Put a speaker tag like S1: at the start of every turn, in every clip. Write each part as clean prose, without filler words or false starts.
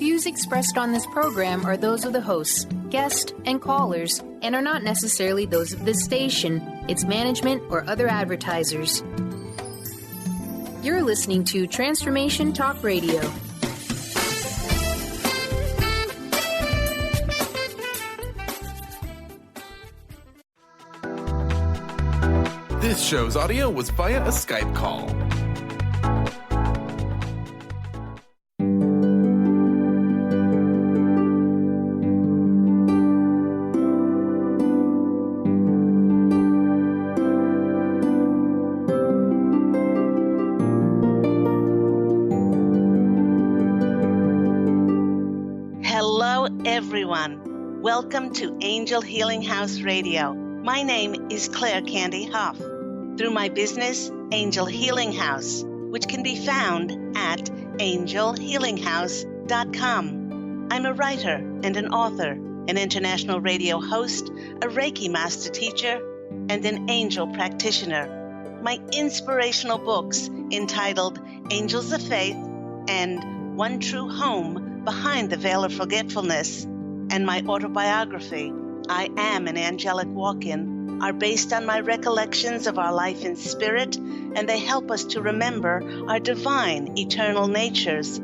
S1: views expressed on this program are those of the hosts, guests, and callers, and are not necessarily those of this station, its management, or other advertisers. You're listening to Transformation Talk Radio.
S2: This show's audio was via a Skype call.
S3: Hello, everyone. Welcome to Angel Healing House Radio. My name is Candy Hough. Through my business, Angel Healing House, which can be found at angelhealinghouse.com. I'm a writer and an author, an international radio host, a Reiki master teacher, and an angel practitioner. My inspirational books entitled Angels of Faith and One True Home Behind the Veil of Forgetfulness, and my autobiography, I Am an Angelic Walk-In, are based on my recollections of our life in spirit, and they help us to remember our divine, eternal natures.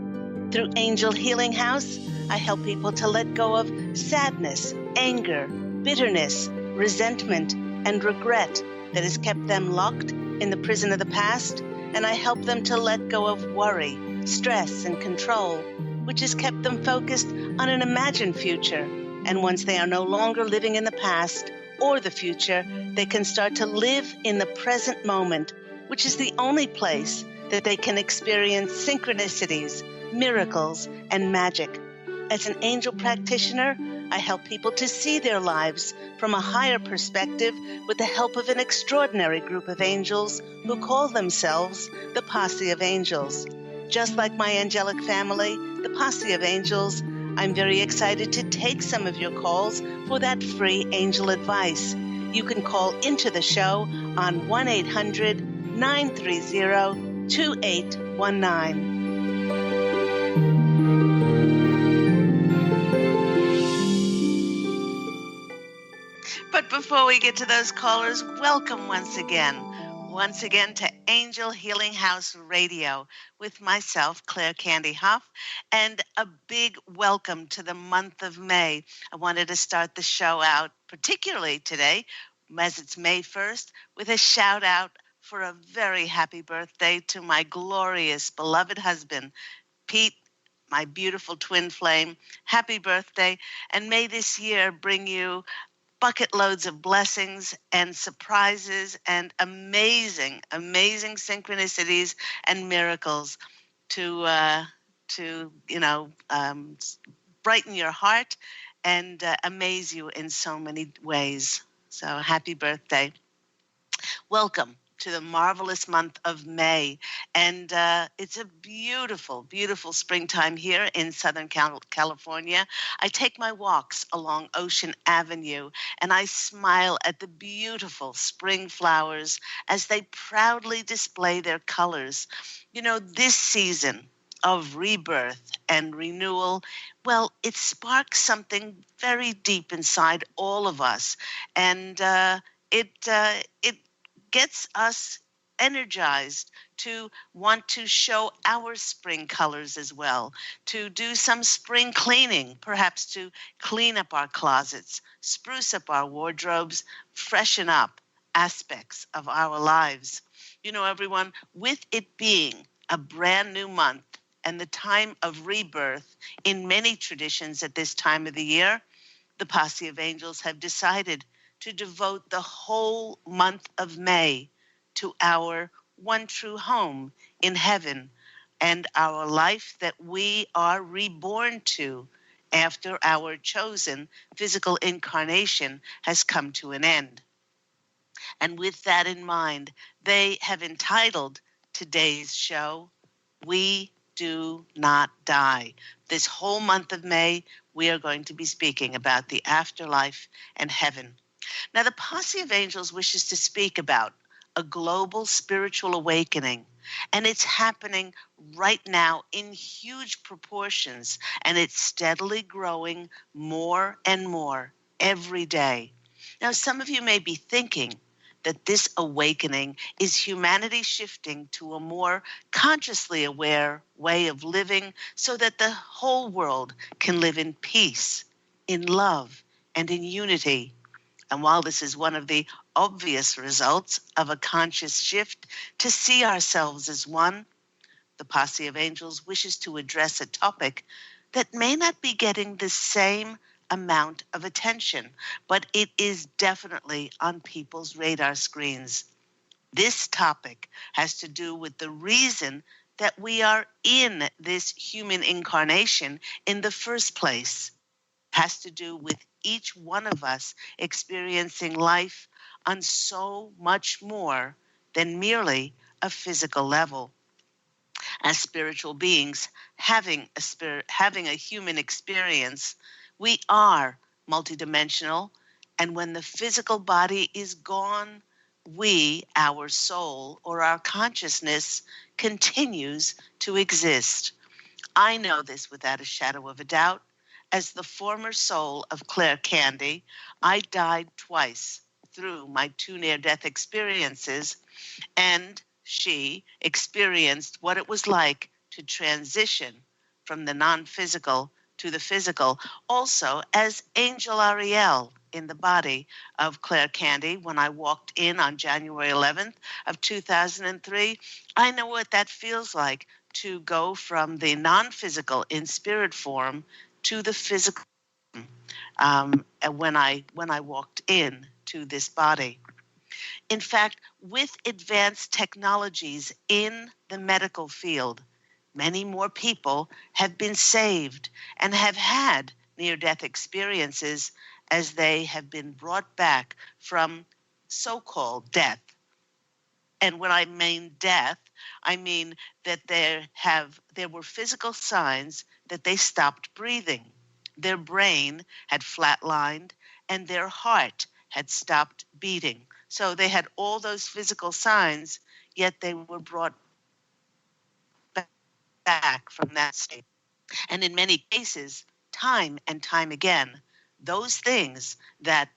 S3: Through Angel Healing House, I help people to let go of sadness, anger, bitterness, resentment, and regret that has kept them locked in the prison of the past, and I help them to let go of worry, stress, and control, which has kept them focused on an imagined future. And once they are no longer living in the past or the future, they can start to live in the present moment, which is the only place that they can experience synchronicities, miracles, and magic. As an angel practitioner, I help people to see their lives from a higher perspective with the help of an extraordinary group of angels who call themselves the Posse of Angels. Just like my angelic family, the Posse of Angels, I'm very excited to take some of your calls for that free angel advice. You can call into the show on 1-800-930-2819. But before we get to those callers, welcome once again to Angel Healing House Radio with myself, Candy Hough, and a big welcome to the month of May. I wanted to start the show out, particularly today, as it's May 1st, with a shout out for a very happy birthday to my glorious, beloved husband, Pete, my beautiful twin flame. Happy birthday, and may this year bring you bucket loads of blessings and surprises and amazing synchronicities and miracles to brighten your heart and amaze you in so many ways. So happy birthday. Welcome to the marvelous month of May. And it's a beautiful, beautiful springtime here in Southern California. I take my walks along Ocean Avenue and I smile at the beautiful spring flowers as they proudly display their colors. You know, this season of rebirth and renewal, well, it sparks something very deep inside all of us. And it gets us energized to want to show our spring colors as well, to do some spring cleaning, perhaps to clean up our closets, spruce up our wardrobes, freshen up aspects of our lives. You know, everyone, with it being a brand new month and the time of rebirth in many traditions at this time of the year, the Posse of Angels have decided to devote the whole month of May to our one true home in heaven and our life that we are reborn to after our chosen physical incarnation has come to an end. And with that in mind, they have entitled today's show, We Do Not Die. This whole month of May, we are going to be speaking about the afterlife and heaven. Now, the Posse of Angels wishes to speak about a global spiritual awakening. And it's happening right now in huge proportions, and it's steadily growing more and more every day. Now, some of you may be thinking that this awakening is humanity shifting to a more consciously aware way of living so that the whole world can live in peace, in love, and in unity. And while this is one of the obvious results of a conscious shift to see ourselves as one, the Posse of Angels wishes to address a topic that may not be getting the same amount of attention, but it is definitely on people's radar screens. This topic has to do with the reason that we are in this human incarnation in the first place. Has to do with each one of us experiencing life on so much more than merely a physical level. As spiritual beings, having a human experience, we are multidimensional, and when the physical body is gone, we, our soul or our consciousness, continues to exist. I know this without a shadow of a doubt. As the former soul of Claire Candy, I died twice through my two near-death experiences, and she experienced what it was like to transition from the non-physical to the physical, also as Angel Ariel in the body of Claire Candy when I walked in on January 11th of 2003. I know what that feels like to go from the non-physical in spirit form to the physical when I walked in to this body. In fact, with advanced technologies in the medical field, many more people have been saved and have had near-death experiences as they have been brought back from so-called death. And when I mean death, I mean that there were physical signs that they stopped breathing. Their brain had flatlined and their heart had stopped beating. So they had all those physical signs, yet they were brought back from that state. And in many cases, time and time again, those things that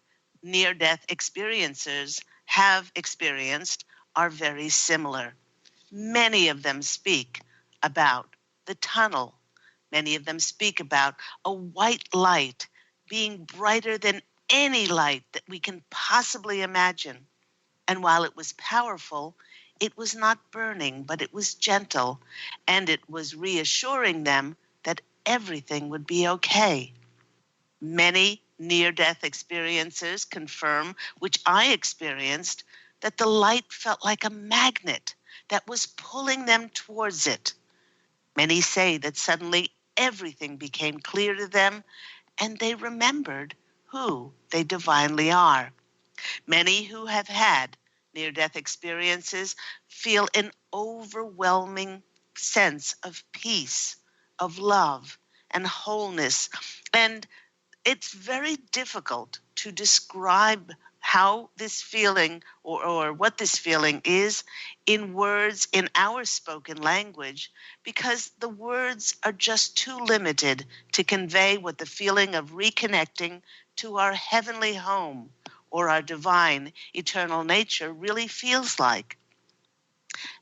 S3: near-death experiencers have experienced are very similar. Many of them speak about the tunnel. Many of them speak about a white light being brighter than any light that we can possibly imagine. And while it was powerful, it was not burning, but it was gentle, and it was reassuring them that everything would be okay. Many near-death experiences confirm, which I experienced, that the light felt like a magnet that was pulling them towards it. Many say that suddenly everything became clear to them, and they remembered who they divinely are. Many who have had near-death experiences feel an overwhelming sense of peace, of love, and wholeness. And it's very difficult to describe how this feeling or what this feeling is in words in our spoken language, because the words are just too limited to convey what the feeling of reconnecting to our heavenly home or our divine eternal nature really feels like.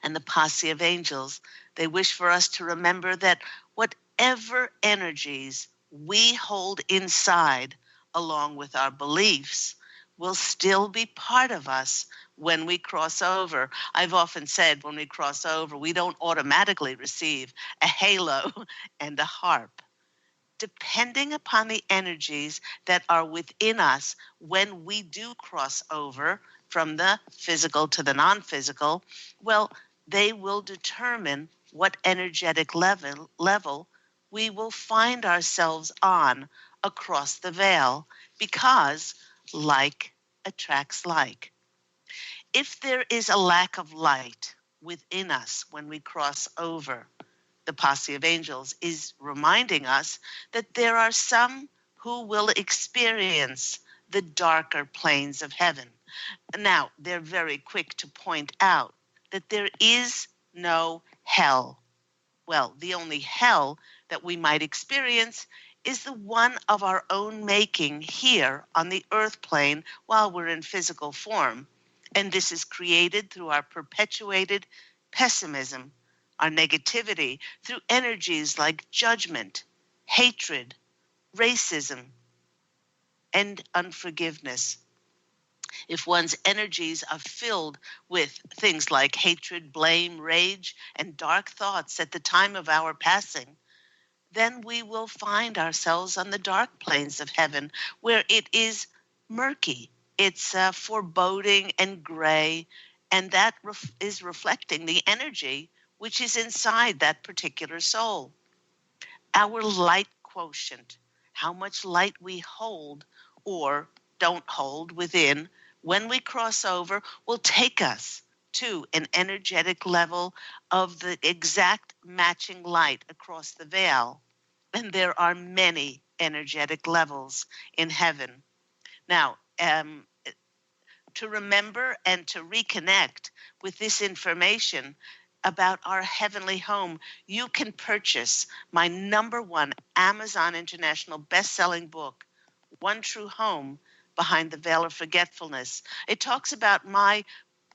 S3: And the Posse of Angels, they wish for us to remember that whatever energies we hold inside, along with our beliefs, will still be part of us when we cross over. I've often said when we cross over, we don't automatically receive a halo and a harp. Depending upon the energies that are within us when we do cross over from the physical to the non-physical, well, they will determine what energetic level we will find ourselves on across the veil, because like attracts like. If there is a lack of light within us when we cross over, the Posse of Angels is reminding us that there are some who will experience the darker planes of heaven, Now, they're very quick to point out that there is no hell. Well, the only hell that we might experience is the one of our own making here on the earth plane while we're in physical form. And this is created through our perpetuated pessimism, our negativity, through energies like judgment, hatred, racism, and unforgiveness. If one's energies are filled with things like hatred, blame, rage, and dark thoughts at the time of our passing, then we will find ourselves on the dark plains of heaven where it is murky. It's foreboding and gray, and that is reflecting the energy which is inside that particular soul. Our light quotient, how much light we hold or don't hold within when we cross over, will take us to an energetic level of the exact matching light across the veil. And there are many energetic levels in heaven. Now, to remember and to reconnect with this information about our heavenly home, you can purchase my #1 Amazon International best-selling book, One True Home, Behind the Veil of Forgetfulness. It talks about my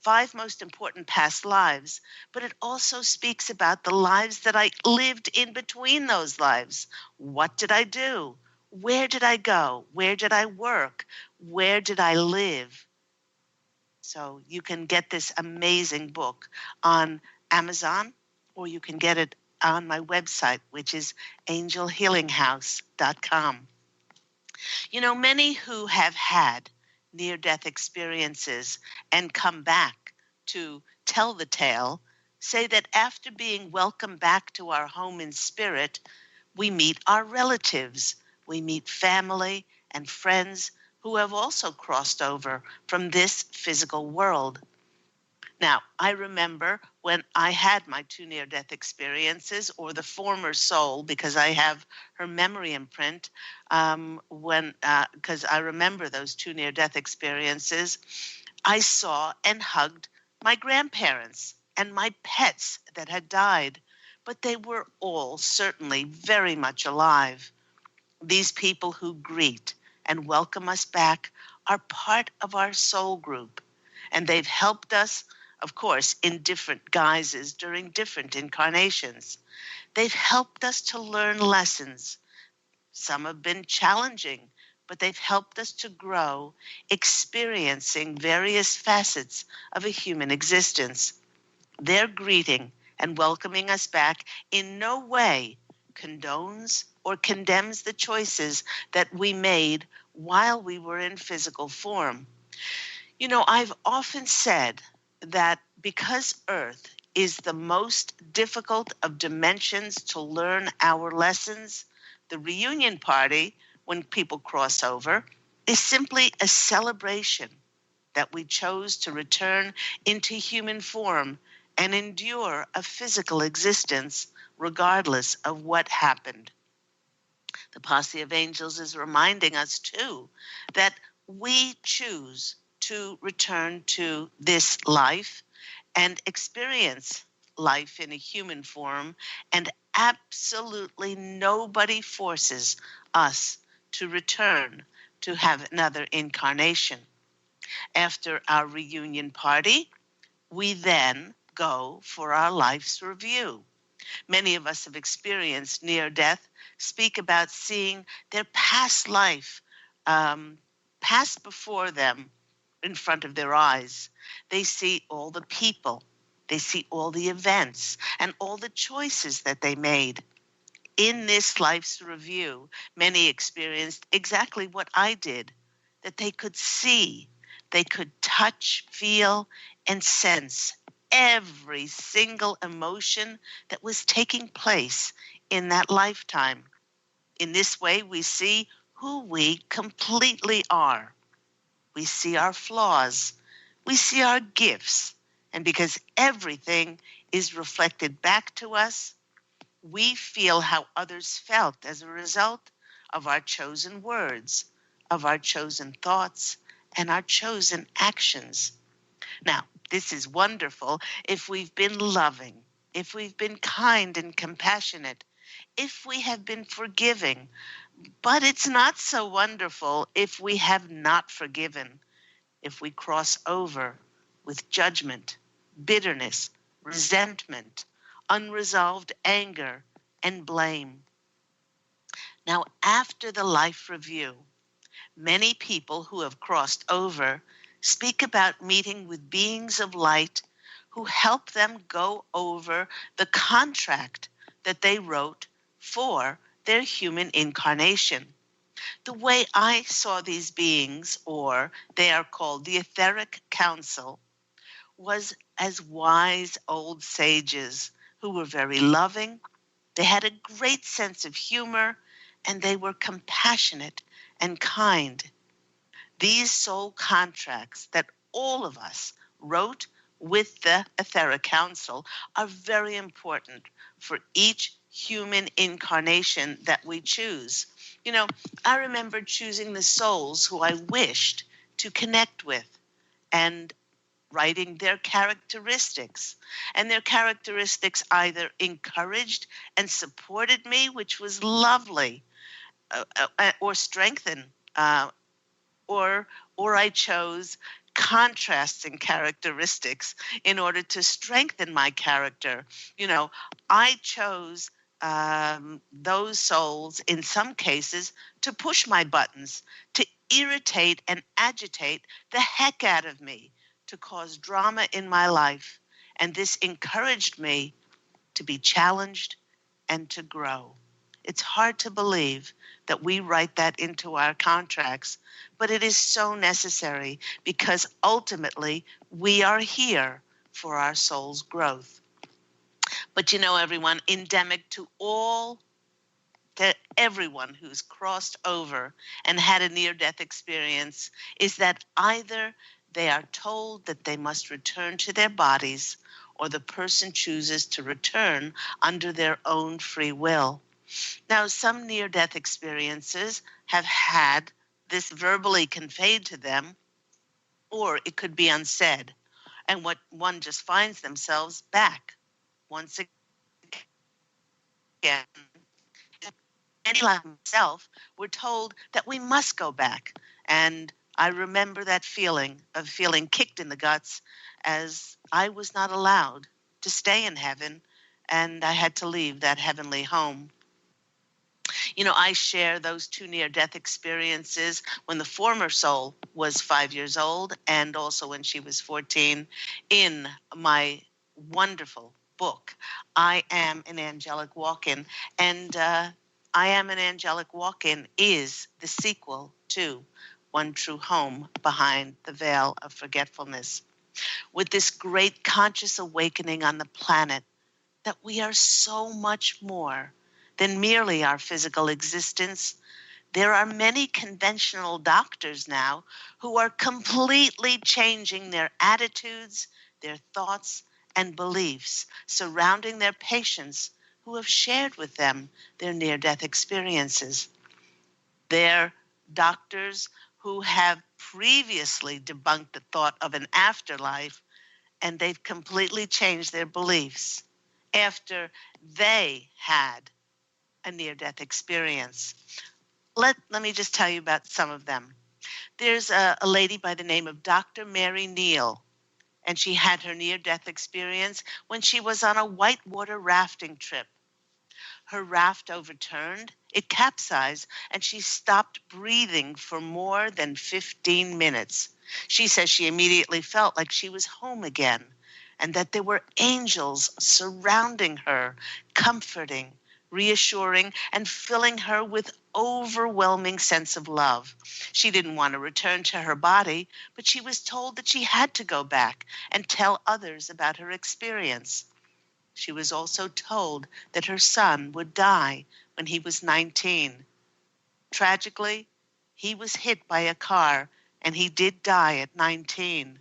S3: 5 most important past lives, but it also speaks about the lives that I lived in between those lives. What did I do? Where did I go? Where did I work? Where did I live? So you can get this amazing book on Amazon, or you can get it on my website, which is angelhealinghouse.com. You know, many who have had near-death experiences and come back to tell the tale say that after being welcomed back to our home in spirit, we meet our relatives, we meet family and friends who have also crossed over from this physical world. Now, I remember when I had my 2 near-death experiences, or the former soul, because I have her memory imprint, because I remember those 2 near-death experiences, I saw and hugged my grandparents and my pets that had died, but they were all certainly very much alive. These people who greet and welcome us back are part of our soul group, and they've helped us, of course, in different guises during different incarnations. They've helped us to learn lessons. Some have been challenging, but they've helped us to grow, experiencing various facets of a human existence. Their greeting and welcoming us back in no way condones or condemns the choices that we made while we were in physical form. You know, I've often said that because Earth is the most difficult of dimensions to learn our lessons, the reunion party, when people cross over, is simply a celebration that we chose to return into human form and endure a physical existence regardless of what happened. The Posse of Angels is reminding us, too, that we choose to return to this life and experience life in a human form, and absolutely nobody forces us to return to have another incarnation. After our reunion party, we then go for our life's review. Many of us have experienced near death, speak about seeing their past life pass before them in front of their eyes. They see all the people, they see all the events, and all the choices that they made. In this life's review, many experienced exactly what I did, that they could see, they could touch, feel, and sense every single emotion that was taking place in that lifetime. In this way, we see who we completely are. We see our flaws. We see our gifts. And because everything is reflected back to us, we feel how others felt as a result of our chosen words, of our chosen thoughts, and our chosen actions. Now, this is wonderful if we've been loving, if we've been kind and compassionate, if we have been forgiving. But it's not so wonderful if we have not forgiven, if we cross over with judgment, bitterness, resentment, unresolved anger, and blame. Now, after the life review, many people who have crossed over speak about meeting with beings of light who help them go over the contract that they wrote for their human incarnation. The way I saw these beings, or they are called the Etheric Council, was as wise old sages who were very loving. They had a great sense of humor, and they were compassionate and kind. These soul contracts that all of us wrote with the Etheric Council are very important for each human incarnation that we choose. You know, I remember choosing the souls who I wished to connect with and writing their characteristics. And their characteristics either encouraged and supported me, which was lovely, or strengthened, or I chose contrasting characteristics in order to strengthen my character. You know, I chose those souls in some cases to push my buttons, to irritate and agitate the heck out of me, to cause drama in my life. And this encouraged me to be challenged and to grow. It's hard to believe that we write that into our contracts, but it is so necessary because ultimately we are here for our soul's growth. But you know, everyone, endemic to everyone who's crossed over and had a near-death experience is that either they are told that they must return to their bodies, or the person chooses to return under their own free will. Now, some near-death experiences have had this verbally conveyed to them, or it could be unsaid, and what one just finds themselves back once again. And like myself, we're told that we must go back. And I remember that feeling of feeling kicked in the guts as I was not allowed to stay in heaven, and I had to leave that heavenly home. You know, I share those two near-death experiences when the former soul was 5 years old and also when she was 14 in my wonderful book, I Am an Angelic Walk-In. And I Am an Angelic Walk-In is the sequel to One True Home Behind the Veil of Forgetfulness. With this great conscious awakening on the planet that we are so much more than merely our physical existence, there are many conventional doctors now who are completely changing their attitudes, their thoughts, and beliefs surrounding their patients who have shared with them their near-death experiences. They're doctors who have previously debunked the thought of an afterlife, and they've completely changed their beliefs after they had a near-death experience. Let me just tell you about some of them. There's a lady by the name of Dr. Mary Neal, and she had her near-death experience when she was on a whitewater rafting trip. Her raft overturned, it capsized, and she stopped breathing for more than 15 minutes. She says she immediately felt like she was home again, and that there were angels surrounding her, comforting, reassuring, and filling her with overwhelming sense of love. She didn't want to return to her body, but she was told that she had to go back and tell others about her experience. She was also told that her son would die when he was 19. Tragically, he was hit by a car, and he did die at 19.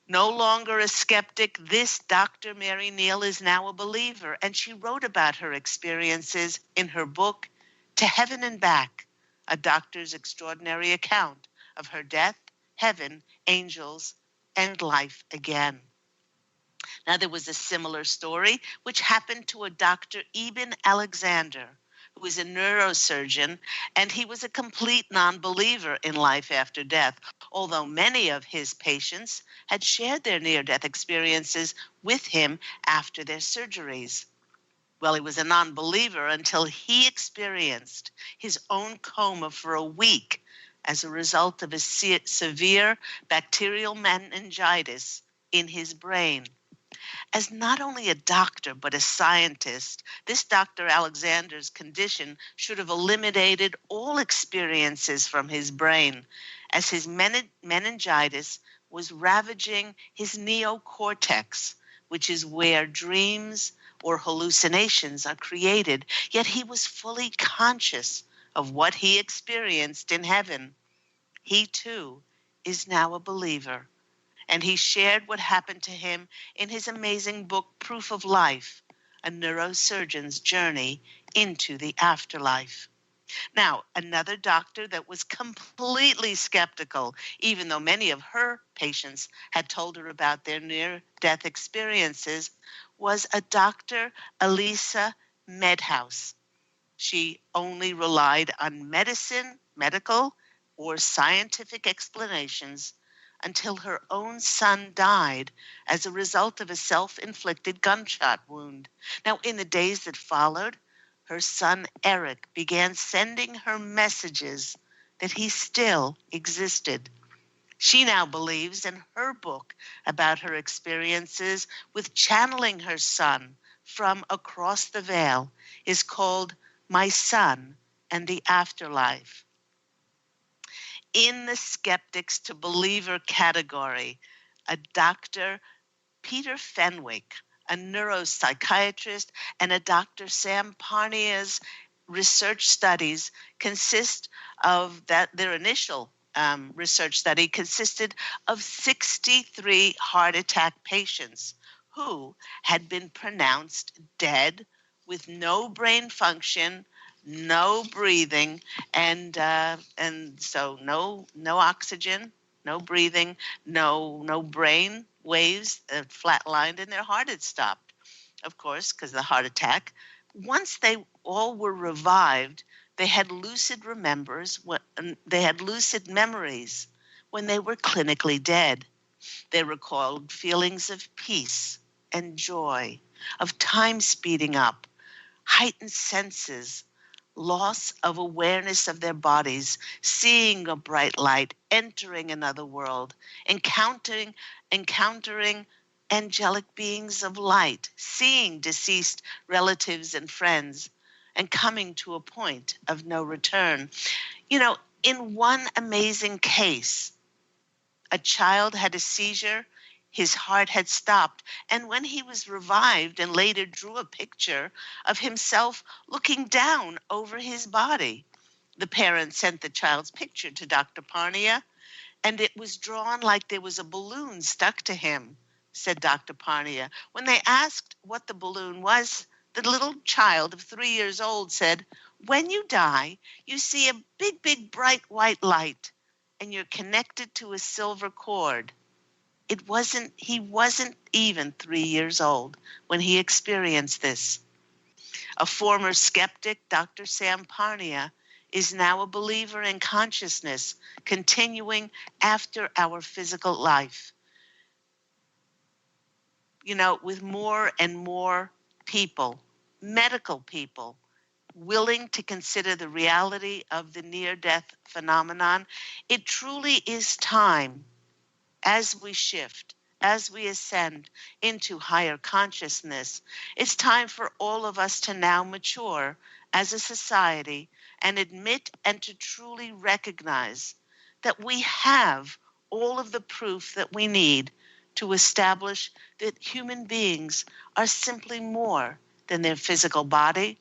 S3: No longer a skeptic, this Dr. Mary Neal is now a believer, and she wrote about her experiences in her book, To Heaven and Back, a doctor's extraordinary account of her death, heaven, angels, and life again. Now, there was a similar story which happened to a Dr. Eben Alexander, who was a neurosurgeon, and he was a complete non-believer in life after death, although many of his patients had shared their near-death experiences with him after their surgeries. Well, he was a non-believer until he experienced his own coma for a week as a result of a severe bacterial meningitis in his brain. As not only a doctor, but a scientist, this Dr. Alexander's condition should have eliminated all experiences from his brain, as his meningitis was ravaging his neocortex, which is where dreams or hallucinations are created. Yet he was fully conscious of what he experienced in heaven. He too is now a believer, and he shared what happened to him in his amazing book, Proof of Life, a neurosurgeon's journey into the afterlife. Now, another doctor that was completely skeptical, even though many of her patients had told her about their near-death experiences, was a Dr. Elisa Medhouse. She only relied on medical, or scientific explanations until her own son died as a result of a self-inflicted gunshot wound. Now, in the days that followed, her son Eric began sending her messages that he still existed. She now believes in her book about her experiences with channeling her son from across the veil is called My Son and the Afterlife. In the skeptics to believer category, a Dr. Peter Fenwick, a neuropsychiatrist, and a Dr. Sam Parnia's research studies consist of that. Their initial research study consisted of 63 heart attack patients who had been pronounced dead with no brain function, no breathing, and so no oxygen, no breathing, no brain waves, flatlined, and their heart had stopped, of course, because of the heart attack. Once they all were revived, they had lucid memories when they were clinically dead. They recalled feelings of peace and joy, of time speeding up, heightened senses, loss of awareness of their bodies, seeing a bright light, entering another world, encountering angelic beings of light, seeing deceased relatives and friends, and coming to a point of no return. In one amazing case, a child had a seizure, his heart had stopped, and when he was revived and later drew a picture of himself looking down over his body, the parents sent the child's picture to Dr. Parnia, and it was drawn like there was a balloon stuck to him, said Dr. Parnia. When they asked what the balloon was, the little child of 3 years old said, "When you die, you see a big, big, bright white light, and you're connected to a silver cord." He wasn't even 3 years old when he experienced this. A former skeptic, Dr. Sam Parnia, is now a believer in consciousness, continuing after our physical life. With more and more people, medical people, willing to consider the reality of the near-death phenomenon, it truly is time, as we shift, as we ascend into higher consciousness, it's time for all of us to now mature as a society and admit and to truly recognize that we have all of the proof that we need to establish that human beings are simply more than their physical body.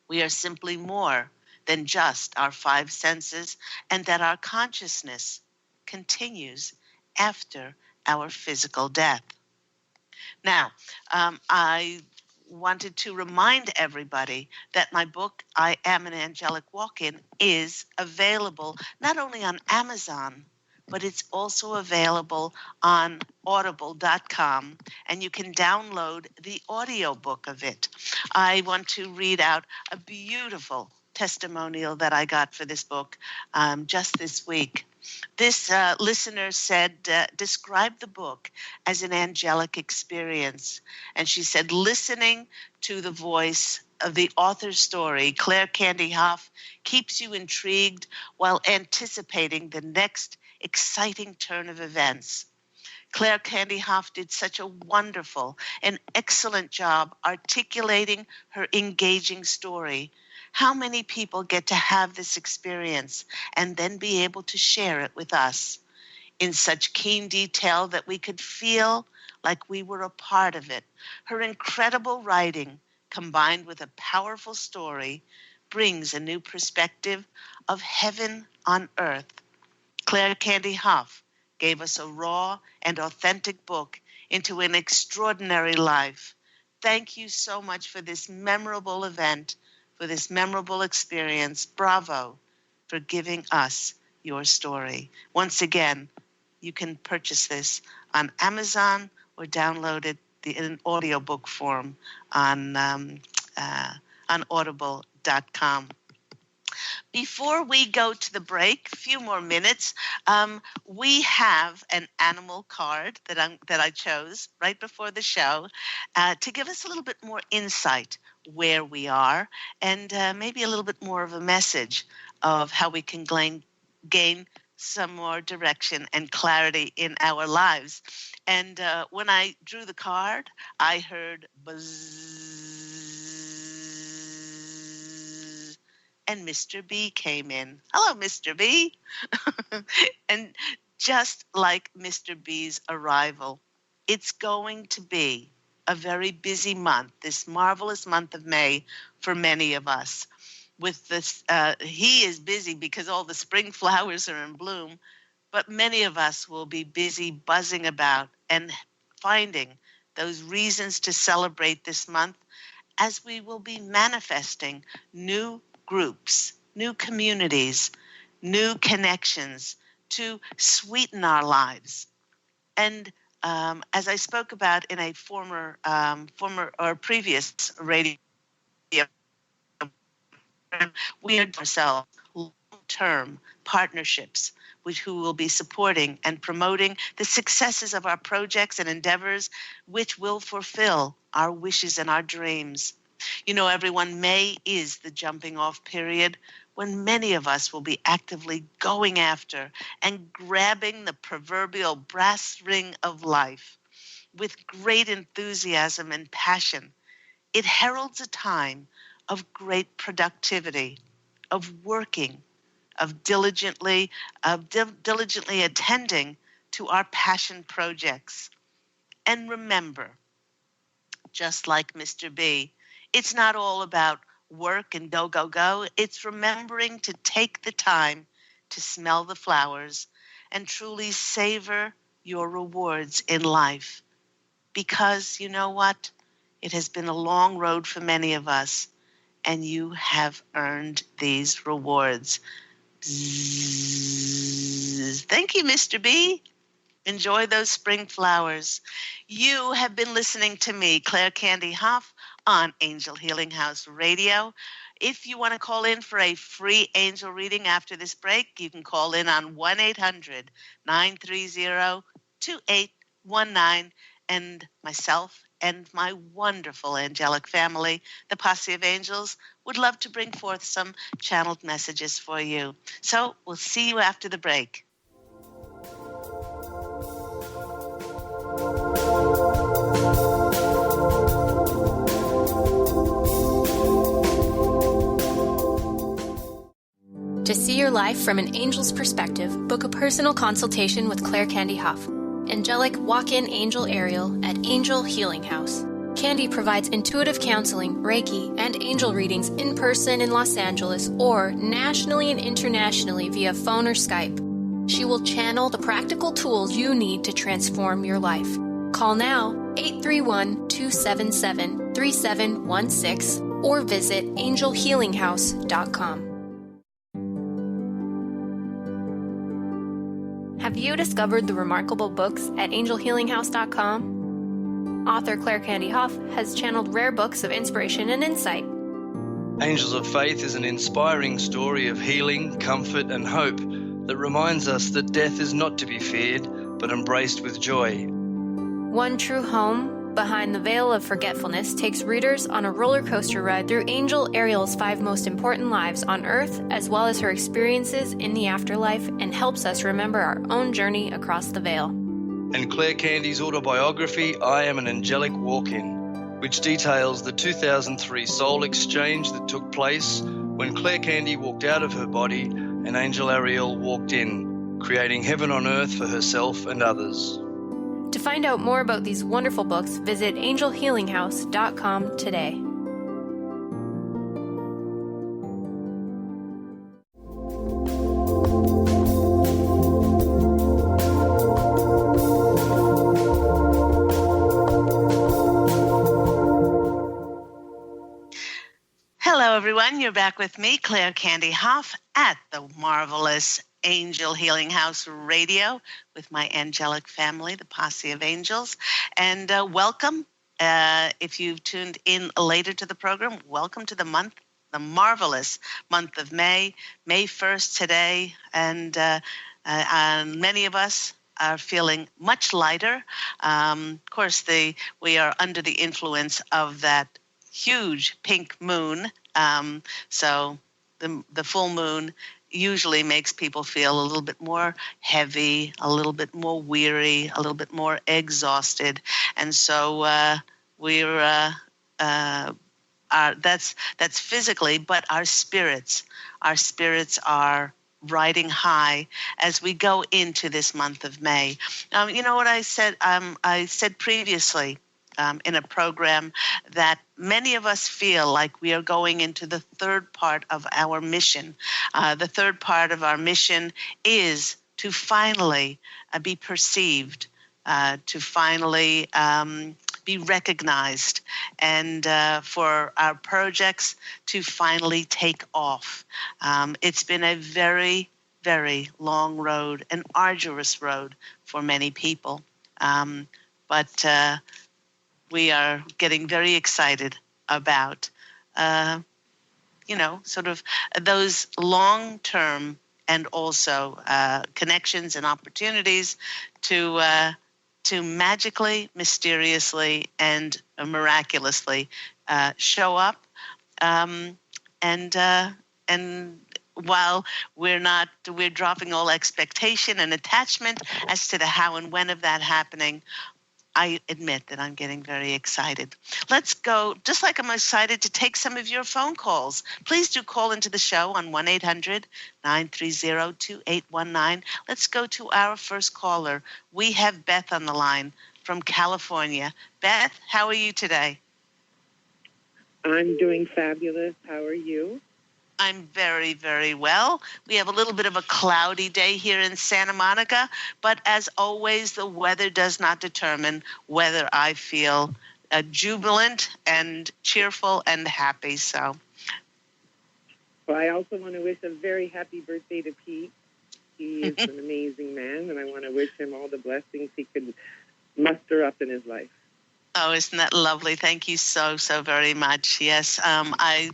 S3: We are simply more than just our five senses, and that our consciousness continues after our physical death. Now, I wanted to remind everybody that my book, I Am an Angelic Walk-In, is available not only on Amazon, but it's also available on audible.com, and you can download the audiobook of it. I want to read out a beautiful testimonial that I got for this book just this week. This listener said, describe the book as an angelic experience. And she said, listening to the voice of the author's story, Claire Candy Hough, keeps you intrigued while anticipating the next exciting turn of events. Claire Candy Hough did such a wonderful and excellent job articulating her engaging story. How many people get to have this experience and then be able to share it with us in such keen detail that we could feel like we were a part of it? Her incredible writing, combined with a powerful story, brings a new perspective of heaven on earth. Claire Candy Hough gave us a raw and authentic book into an extraordinary life. Thank you so much for this memorable event, for this memorable experience. Bravo for giving us your story. Once again, you can purchase this on Amazon or download it in audiobook form on audible.com. Before we go to the break, a few more minutes, we have an animal card that I chose right before the show to give us a little bit more insight where we are and maybe a little bit more of a message of how we can gain some more direction and clarity in our lives. And when I drew the card, I heard buzz, and Mr. B came in. Hello, Mr. B. And just like Mr. B's arrival, it's going to be a very busy month, this marvelous month of May for many of us. With this, he is busy because all the spring flowers are in bloom, but many of us will be busy buzzing about and finding those reasons to celebrate this month as we will be manifesting new groups, new communities, new connections to sweeten our lives. And as I spoke about in a previous radio, we are ourselves long-term partnerships who will be supporting and promoting the successes of our projects and endeavors, which will fulfill our wishes and our dreams. You know, everyone, May is the jumping off period when many of us will be actively going after and grabbing the proverbial brass ring of life with great enthusiasm and passion. It heralds a time of great productivity, of working, of diligently attending to our passion projects. And remember, just like Mr. B, it's not all about work and go, go, go. It's remembering to take the time to smell the flowers and truly savor your rewards in life. Because you know what? It has been a long road for many of us, and you have earned these rewards. Bzzz. Thank you, Mr. B. Enjoy those spring flowers. You have been listening to me, Claire Candy Hough, on Angel Healing House Radio. If you want to call in for a free angel reading after this break, you can call in on 1-800-930-2819, and myself and my wonderful angelic family, the Posse of Angels, would love to bring forth some channeled messages for you. So we'll see you after the break.
S1: To see your life from an angel's perspective, book a personal consultation with Claire Candy Hough, angelic walk-in angel Ariel at Angel Healing House. Candy provides intuitive counseling, Reiki, and angel readings in person in Los Angeles or nationally and internationally via phone or Skype. She will channel the practical tools you need to transform your life. Call now 831-277-3716 or visit angelhealinghouse.com. Have you
S4: you discovered the remarkable books at angelhealinghouse.com? Author Claire Candy Hough has channeled rare books of inspiration and insight.
S5: Angels of Faith is an inspiring story of healing, comfort, and hope that reminds us that death is not to be feared, but embraced with joy.
S4: One True Home, Behind the Veil of Forgetfulness, takes readers on a roller coaster ride through Angel Ariel's 5 most important lives on Earth, as well as her experiences in the afterlife, and helps us remember our own journey across the veil.
S5: And Claire Candy's autobiography, I Am an Angelic Walk-In, which details the 2003 soul exchange that took place when Claire Candy walked out of her body and Angel Ariel walked in, creating heaven on earth for herself and others.
S4: To find out more about these wonderful books, visit angelhealinghouse.com today.
S3: Hello, everyone. You're back with me, Claire Candy Hough, at the marvelous Angel Healing House Radio with my angelic family, the Posse of Angels. And welcome. If you've tuned in later to the program, welcome to the marvelous month of May. May 1st today. And many of us are feeling much lighter. Of course, we are under the influence of that huge pink moon. So the full moon usually makes people feel a little bit more heavy, a little bit more weary, a little bit more exhausted. And so that's physically, but our spirits are riding high as we go into this month of May. You know what I said? I said previously in a program that many of us feel like we are going into the third part of our mission. The third part of our mission is to finally be perceived, to finally be recognized, and for our projects to finally take off. It's been a very, very long road, an arduous road for many people. But we are getting very excited about, sort of those long-term and also connections and opportunities to magically, mysteriously, and miraculously show up. And while we're dropping all expectation and attachment as to the how and when of that happening, I admit that I'm getting very excited. Let's go, just like I'm excited to take some of your phone calls. Please do call into the show on 1-800-930-2819. Let's go to our first caller. We have Beth on the line from California. Beth, how are you today?
S6: I'm doing fabulous. How are you?
S3: I'm very, very well. We have a little bit of a cloudy day here in Santa Monica, but as always, the weather does not determine whether I feel jubilant and cheerful and happy. So,
S6: well, I also want to wish a very happy birthday to Pete. He is an amazing man, and I want to wish him all the blessings he could muster up in his life.
S3: Oh, isn't that lovely? Thank you so, so very much. Yes. I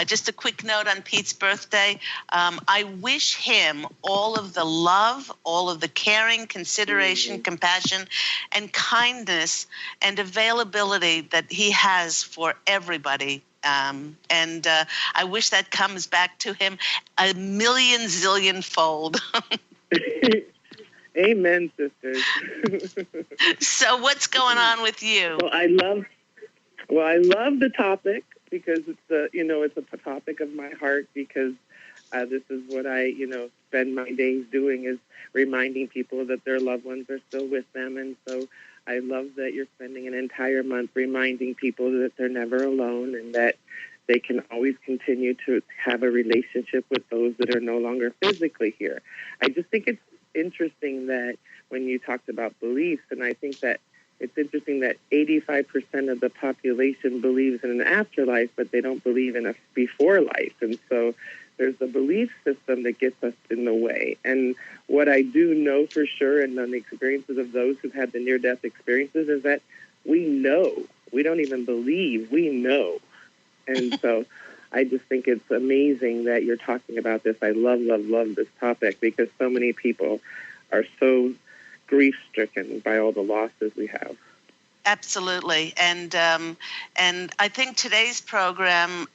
S3: just a quick note on Pete's birthday. I wish him all of the love, all of the caring, consideration, compassion, and kindness and availability that he has for everybody. And I wish that comes back to him a million zillion fold.
S6: Amen, sisters.
S3: So what's going on with you?
S6: Well, I love the topic because it's a topic of my heart, because this is what I spend my days doing, is reminding people that their loved ones are still with them. And so I love that you're spending an entire month reminding people that they're never alone and that they can always continue to have a relationship with those that are no longer physically here. I just think it's interesting that when you talked about beliefs, and I think that it's interesting that 85% of the population believes in an afterlife, but they don't believe in a before life. And so There's the belief system that gets us in the way. And what I do know for sure, and on the experiences of those who've had the near-death experiences, is that we know. We don't even believe. We know. And so I just think it's amazing that you're talking about this. I love, love, love this topic because so many people are so grief-stricken by all the losses we have.
S3: Absolutely, and I think today's program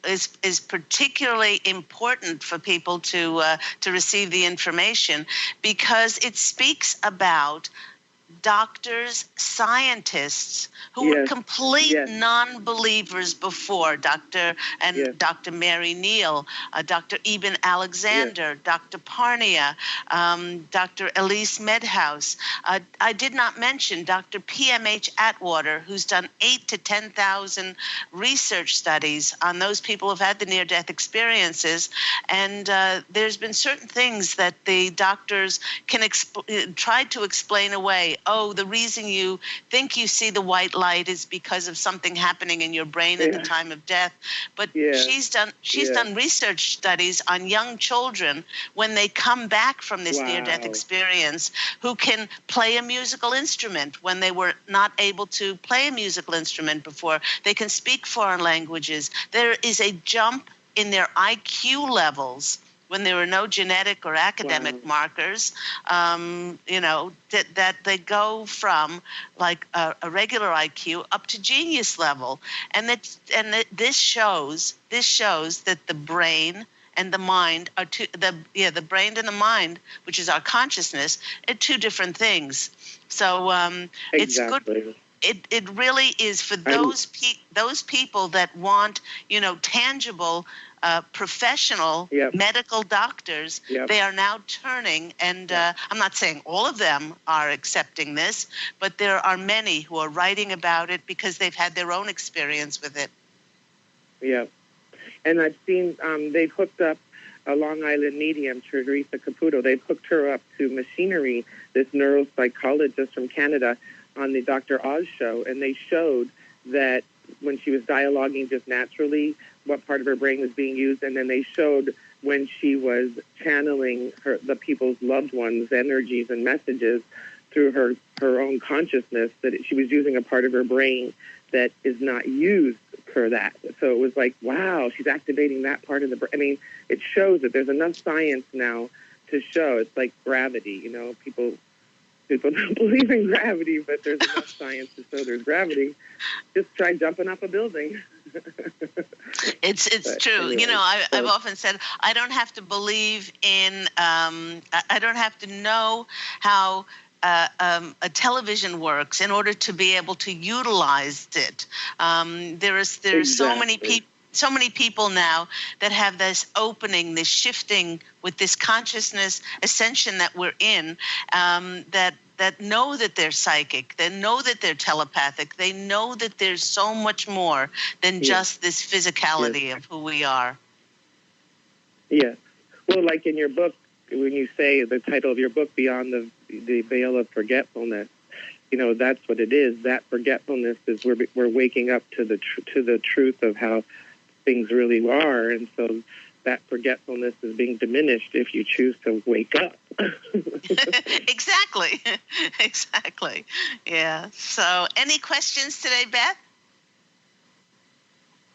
S3: is particularly important for people to receive the information because it speaks about doctors, scientists who were complete non-believers before, Dr. Mary Neal, Dr. Eben Alexander, Dr. Parnia, Dr. Elise Medhouse. I did not mention Dr. PMH Atwater, who's done 8,000 to 10,000 research studies on those people who've had the near-death experiences, and there's been certain things that the doctors can try to explain away. Oh, the reason you think you see the white light is because of something happening in your brain at the time of death. But she's done research studies on young children when they come back from this near-death experience who can play a musical instrument when they were not able to play a musical instrument before. They can speak foreign languages. There is a jump in their IQ levels when there were no genetic or academic markers, that they go from like a regular IQ up to genius level, and this shows that the brain and the mind are the brain and the mind, which is our consciousness, are two different things. So it's good. It really is for those people that want tangible. Professional medical doctors, they are now turning, and I'm not saying all of them are accepting this, but there are many who are writing about it because they've had their own experience with it.
S6: Yeah, and I've seen they've hooked up a Long Island medium, Teresa Caputo. They've hooked her up to Machinery, this neuropsychologist from Canada, on the Dr. Oz show, and they showed that when she was dialoguing just naturally, what part of her brain was being used, and then they showed when she was channeling the people's loved ones' energies and messages through her own consciousness, that she was using a part of her brain that is not used for that. So it was like, wow, she's activating that part of the brain. I mean, it shows that there's enough science now to show. It's like gravity, people don't believe in gravity, but there's enough science to show there's gravity. Just try jumping up a building.
S3: It's true. Anyway, I've often said I don't have to believe in. I don't have to know how a television works in order to be able to utilize it. There's so many people. So many people now that have this opening, this shifting with this consciousness ascension that we're in, that know that they're psychic, they know that they're telepathic, they know that there's so much more than just this physicality of who we are. Yes.
S6: Well, like in your book, when you say the title of your book, Beyond the Veil of Forgetfulness, that's what it is. That forgetfulness is we're waking up to the truth of how things really are, and so that forgetfulness is being diminished if you choose to wake up.
S3: Exactly. Yeah. So, any questions today, Beth?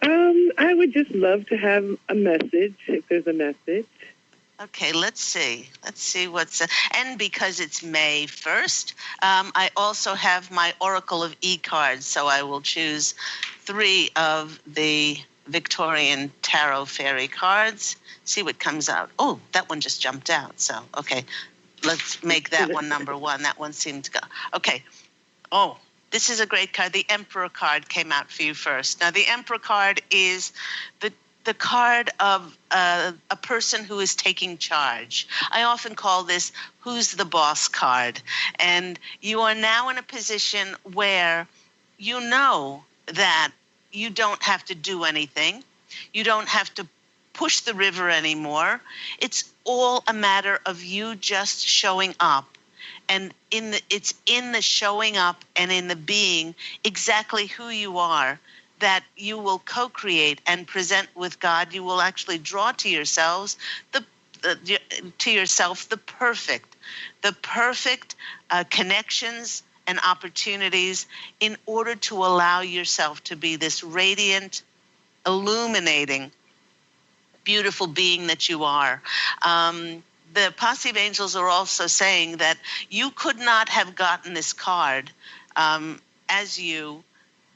S6: I would just love to have a message, if there's a message.
S3: Okay, let's see what's... and because it's May 1st, I also have my Oracle of E-cards, so I will choose 3 of the Victorian Tarot Fairy cards, see what comes out. Oh, that one just jumped out, so, okay. Let's make that one number 1. That one seemed to go. Okay. Oh, this is a great card. The Emperor card came out for you first. Now, the Emperor card is the card of a person who is taking charge. I often call this Who's the Boss card. And you are now in a position where you know that you don't have to do anything. You don't have to push the river anymore. It's all a matter of you just showing up. And it's in the showing up and in the being exactly who you are that you will co-create and present with God. You will actually draw to yourselves the perfect connections and opportunities in order to allow yourself to be this radiant, illuminating, beautiful being that you are. The Posse of Angels are also saying that you could not have gotten this card as you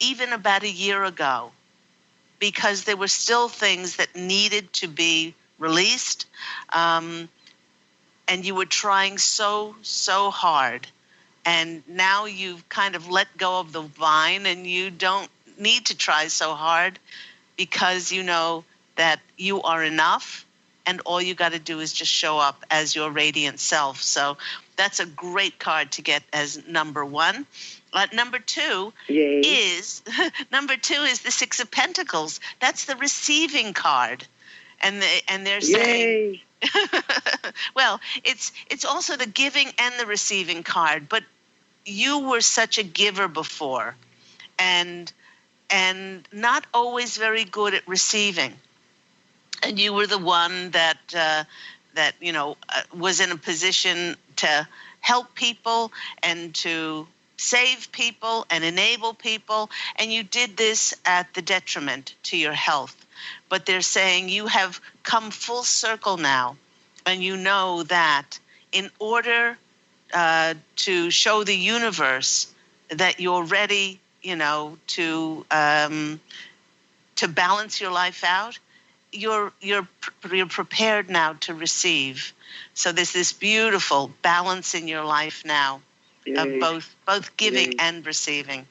S3: even about a year ago, because there were still things that needed to be released, and you were trying so hard. And now you've kind of let go of the vine, and you don't need to try so hard, because you know that you are enough, and all you got to do is just show up as your radiant self. So that's a great card to get as number one. Number two is the Six of Pentacles. That's the receiving card, and they're saying, well, it's also the giving and the receiving card. But you were such a giver before, and not always very good at receiving. And you were the one that was in a position to help people and to save people and enable people, and you did this at the detriment to your health. But they're saying you have come full circle now, and you know that in order to show the universe that you're ready, to balance your life out, you're prepared now to receive. So there's this beautiful balance in your life now of both giving and receiving.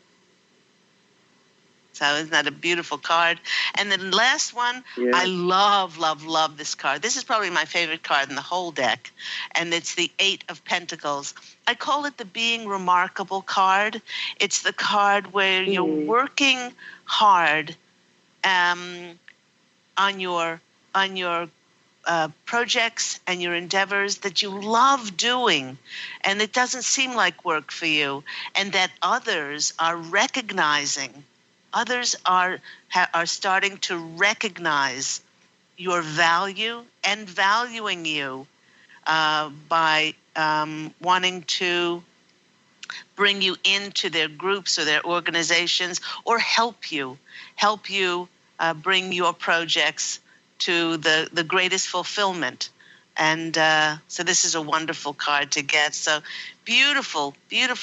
S3: So isn't that a beautiful card? And the last one, I love this card. This is probably my favorite card in the whole deck, and it's the Eight of Pentacles. I call it the Being Remarkable card. It's the card where you're working hard on your projects and your endeavors that you love doing, and it doesn't seem like work for you, and that others are recognizing. Others are starting to recognize your value and valuing you by wanting to bring you into their groups or their organizations, or help you bring your projects to the greatest fulfillment. And so this is a wonderful card to get. So beautiful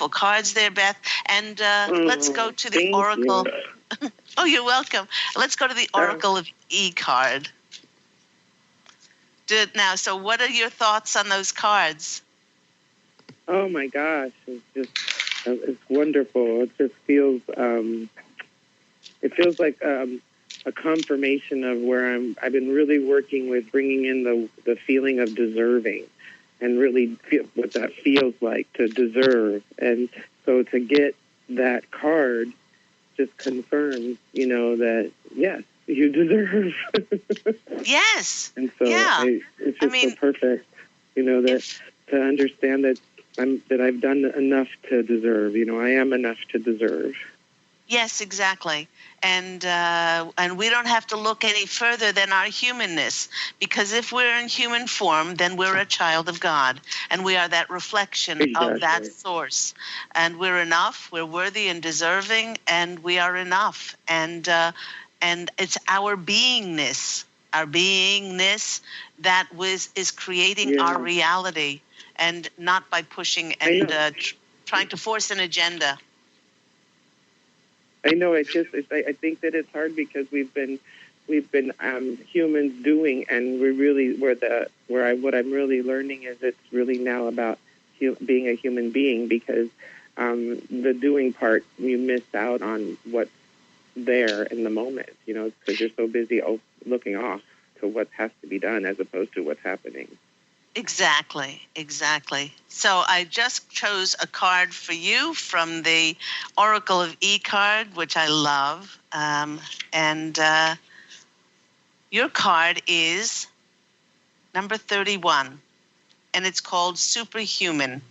S3: cards there, Beth. And let's go to the Oracle. Oh, you're welcome. Let's go to the Oracle of E card. So what are your thoughts on those cards?
S6: Oh my gosh, it's wonderful. It just feels like a confirmation of where I've been really working with bringing in the feeling of deserving, and really feel what that feels like to deserve. And so to get that card just confirms, that yes, you deserve.
S3: Yes.
S6: And so it's just so perfect, to understand that I've done enough to deserve. I am enough to deserve.
S3: Yes, exactly. And we don't have to look any further than our humanness, because if we're in human form, then we're a child of God, and we are that reflection of that source. And we're enough, we're worthy and deserving, and we are enough. And it's our beingness that is creating our reality, and not by pushing and trying to force an agenda.
S6: I know. I think that it's hard because we've been humans doing, and we really what I'm really learning is it's really now about being a human being, because the doing part, you miss out on what's there in the moment, because you're so busy looking off to what has to be done as opposed to what's happening.
S3: Exactly. So I just chose a card for you from the Oracle of E card, which I love. And your card is number 31, and it's called Superhuman.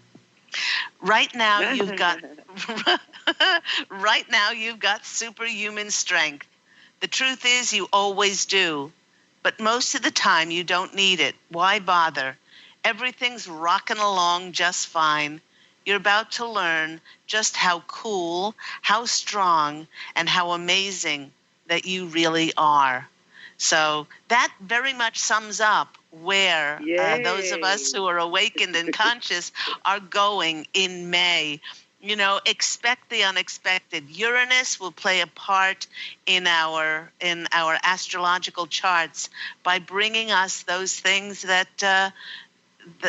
S3: Right now, you've got Right now, you've got superhuman strength. The truth is, you always do. But most of the time, you don't need it. Why bother? Everything's rocking along just fine. You're about to learn just how cool, how strong, and how amazing that you really are. So that very much sums up where those of us who are awakened and conscious are going in May. You know, expect the unexpected. Uranus will play a part in our astrological charts by bringing us those things that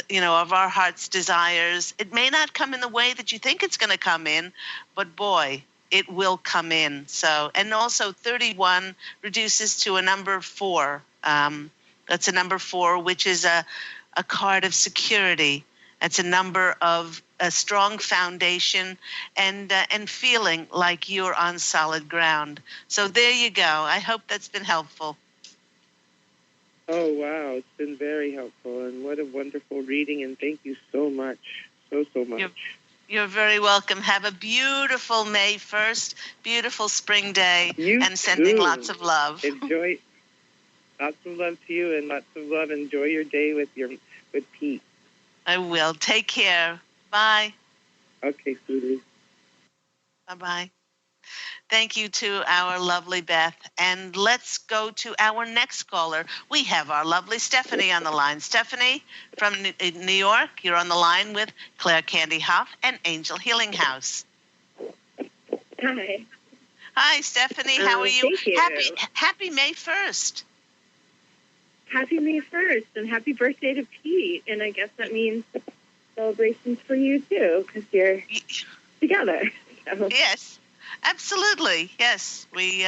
S3: of our heart's desires. It may not come in the way that you think it's going to come in, but boy, it will come in. So, and also 31 reduces to a number 4. That's a number 4, which is a card of security. It's a number of a strong foundation and feeling like you're on solid ground. So there you go. I hope that's been helpful.
S6: Oh, wow. It's been very helpful. And what a wonderful reading. And thank you so much. So much.
S3: You're very welcome. Have a beautiful May 1st, beautiful spring day. And sending lots of love.
S6: Enjoy. Lots of love to you and lots of love. Enjoy your day with Pete.
S3: I will. Take care. Bye.
S6: Okay, sweetie.
S3: Bye-bye. Thank you to our lovely Beth. And let's go to our next caller. We have our lovely Stephanie on the line. Stephanie from New York, you're on the line with Claire Candy Hough and Angel Healing House.
S7: Hi.
S3: Hi, Stephanie. How are you?
S7: Thank you.
S3: Happy May 1st.
S7: Happy May 1st, and happy birthday to Pete. And I guess that means celebrations for you, too, because you're together. So.
S3: Yes. Absolutely, yes. We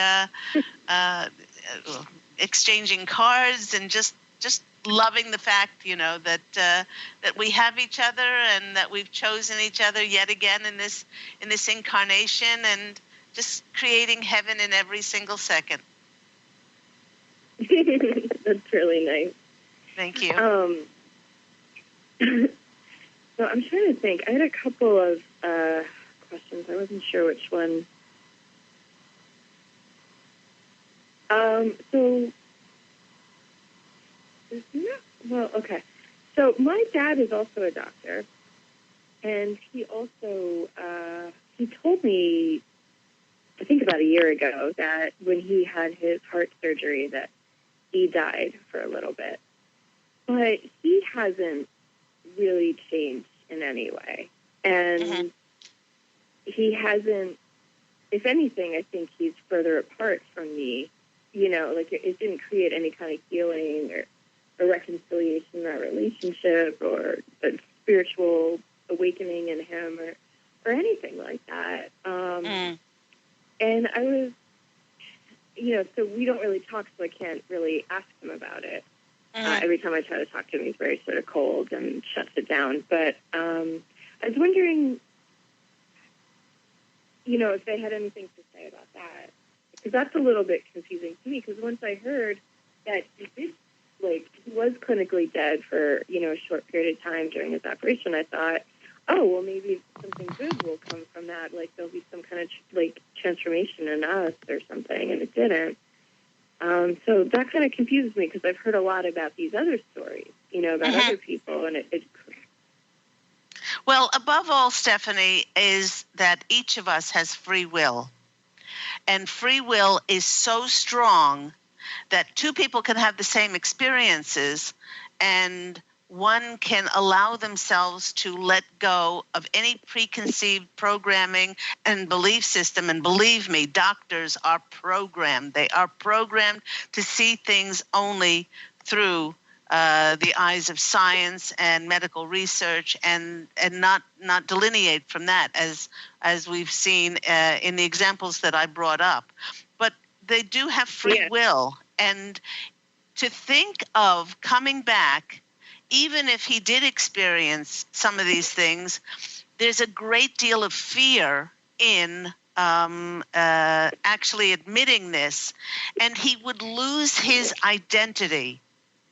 S3: exchanging cards and just loving the fact, that we have each other and that we've chosen each other yet again in this incarnation, and just creating heaven in every single second.
S7: That's really nice.
S3: Thank you.
S7: So I'm trying to think. I had a couple of questions. I wasn't sure which one. Okay. So my dad is also a doctor, and he also, he told me, I think about a year ago, that when he had his heart surgery that he died for a little bit. But he hasn't really changed in any way. And he hasn't, if anything, I think he's further apart from me. Like it didn't create any kind of healing or reconciliation in our relationship or a spiritual awakening in him or anything like that. And I was, so we don't really talk, so I can't really ask him about it. Every time I try to talk to him, he's very sort of cold and shuts it down. But I was wondering, if they had anything to say about that. Because that's a little bit confusing to me, because once I heard that he was clinically dead for, a short period of time during his operation, I thought, oh, well, maybe something good will come from that. Like, there'll be some kind of, transformation in us or something, and it didn't. So that kind of confuses me, because I've heard a lot about these other stories, about other people, and it.
S3: Well, above all, Stephanie, is that each of us has free will. And free will is so strong that two people can have the same experiences, and one can allow themselves to let go of any preconceived programming and belief system. And believe me, doctors are programmed. They are programmed to see things only through the eyes of science and medical research, and not delineate from that, as we've seen in the examples that I brought up. But they do have free will, and to think of coming back, even if he did experience some of these things, there's a great deal of fear in actually admitting this, and he would lose his identity.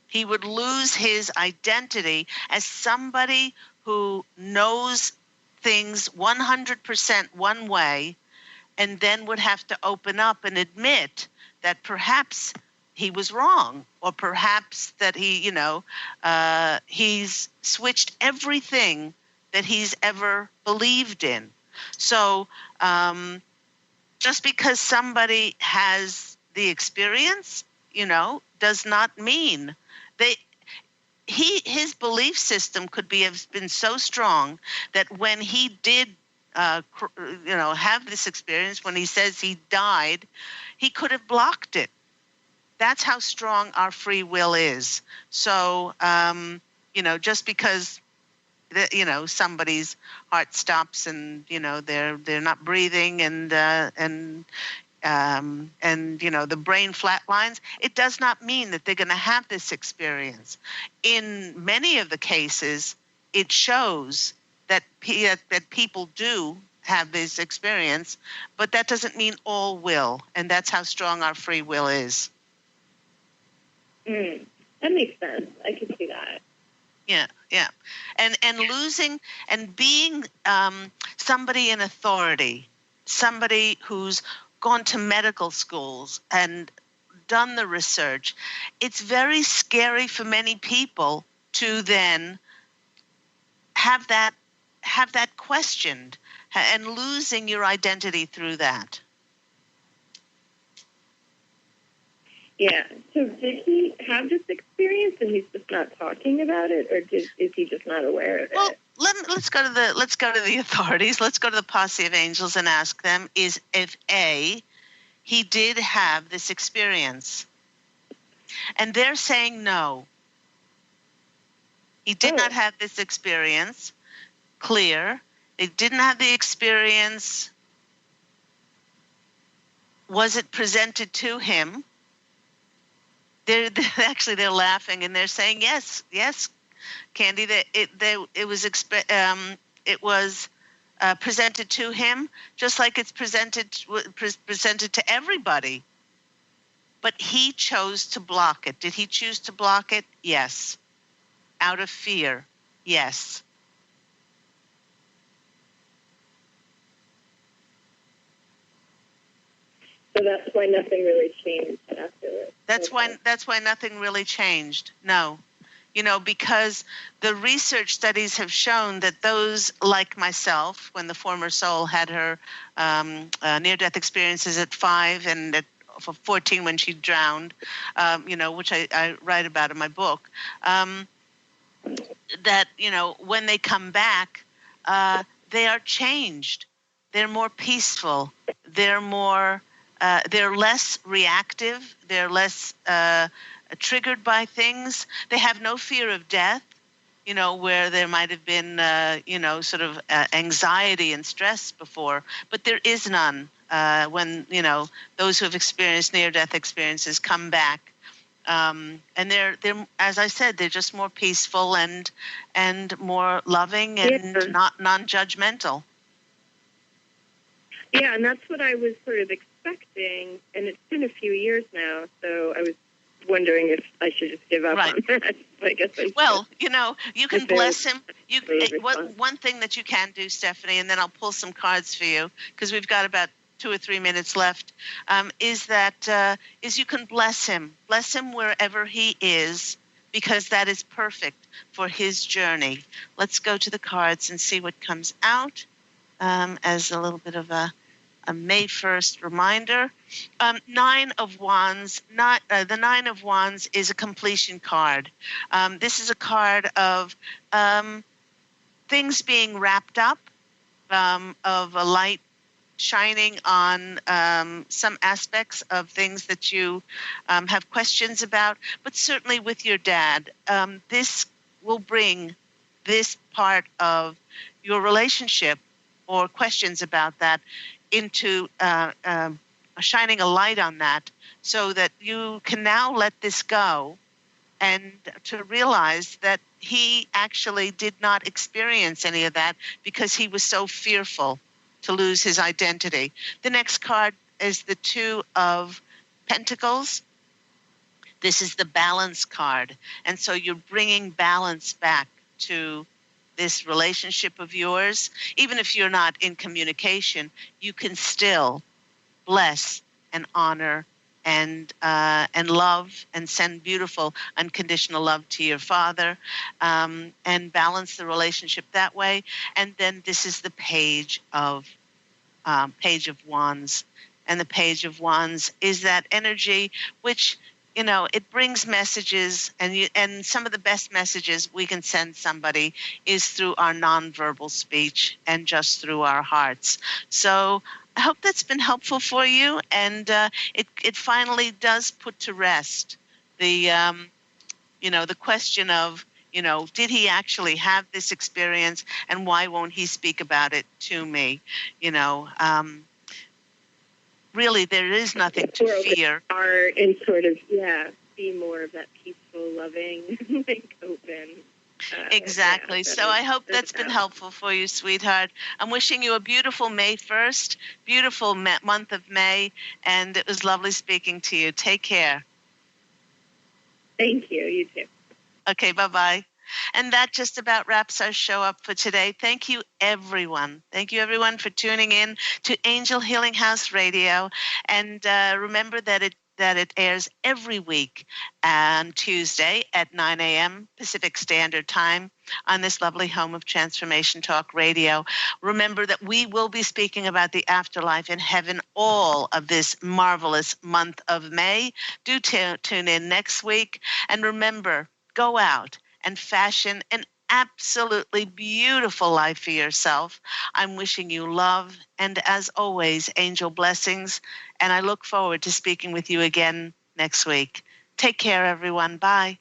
S3: He would lose his identity as somebody who knows things 100% one way, and then would have to open up and admit that perhaps he was wrong, or perhaps that he's switched everything that he's ever believed in. So just because somebody has the experience, does not mean his belief system could have been so strong that when he did have this experience, when he says he died, he could have blocked it. That's how strong our free will is. So, just because somebody's heart stops and they're not breathing and the brain flatlines, it does not mean that they're going to have this experience. In many of the cases, it shows that people do have this experience, but that doesn't mean all will, and that's how strong our free will is.
S7: That makes sense. I can see that.
S3: Yeah. And losing and being somebody in authority, somebody who's gone to medical schools and done the research, it's very scary for many people to then have that questioned and losing your identity through that.
S7: Yeah. So did he have this experience and he's just not talking about it, or is he just not aware of it?
S3: Well, let's go to the authorities. Let's go to the Posse of Angels and ask them if A, he did have this experience. And they're saying no. He did not have this experience. Clear. They didn't have the experience. Was it presented to him? They're laughing and they're saying yes, Candy. That it was presented to him, just like it's presented to everybody. But he chose to block it. Did he choose to block it? Yes. Out of fear, yes.
S7: So that's why nothing really changed afterwards.
S3: That's why nothing really changed. No. Because the research studies have shown that those like myself, when the former soul had her near-death experiences at 5 and at 14 when she drowned, which I write about in my book, that, when they come back, they are changed. They're more peaceful. They're less reactive. They're less triggered by things. They have no fear of death, where there might have been, sort of anxiety and stress before. But there is none when, those who have experienced near-death experiences come back. And they're, as I said, they're just more peaceful and more loving and not non-judgmental.
S7: Yeah, and that's what I was sort of expecting, and it's been a few years now, so I was wondering if I should just give up on that. I guess you can bless him.
S3: One thing that you can do, Stephanie, and then I'll pull some cards for you, because we've got about 2 or 3 minutes left, is you can bless him wherever he is, because that is perfect for his journey. Let's go to the cards and see what comes out as a little bit of a May 1st reminder. 9 of Wands. The 9 of Wands is a completion card. This is a card of things being wrapped up, of a light shining on some aspects of things that you have questions about, but certainly with your dad. This will bring this part of your relationship or questions about that into shining a light on that, so that you can now let this go and to realize that he actually did not experience any of that because he was so fearful to lose his identity. The next card is the 2 of Pentacles. This is the balance card. And so you're bringing balance back to this relationship of yours, even if you're not in communication, you can still bless and honor and love and send beautiful unconditional love to your father, and balance the relationship that way. And then this is the Page of Wands, and the Page of Wands is that energy which, it brings messages, and some of the best messages we can send somebody is through our nonverbal speech and just through our hearts. So I hope that's been helpful for you, and it finally does put to rest the the question of, did he actually have this experience, and why won't he speak about it to me? Really, there is nothing to fear.
S7: And sort of, be more of that peaceful, loving, like open.
S3: Exactly. So I hope that's been helpful for you, sweetheart. I'm wishing you a beautiful May 1st, beautiful month of May, and it was lovely speaking to you. Take care.
S7: Thank you. You too.
S3: Okay, bye-bye. And that just about wraps our show up for today. Thank you, everyone. Thank you, everyone, for tuning in to Angel Healing House Radio. And remember that it airs every week on Tuesday at 9 a.m. Pacific Standard Time on this lovely home of Transformation Talk Radio. Remember that we will be speaking about the afterlife in heaven all of this marvelous month of May. Do tune in next week. And remember, go out and fashion an absolutely beautiful life for yourself. I'm wishing you love and, as always, angel blessings. And I look forward to speaking with you again next week. Take care, everyone. Bye.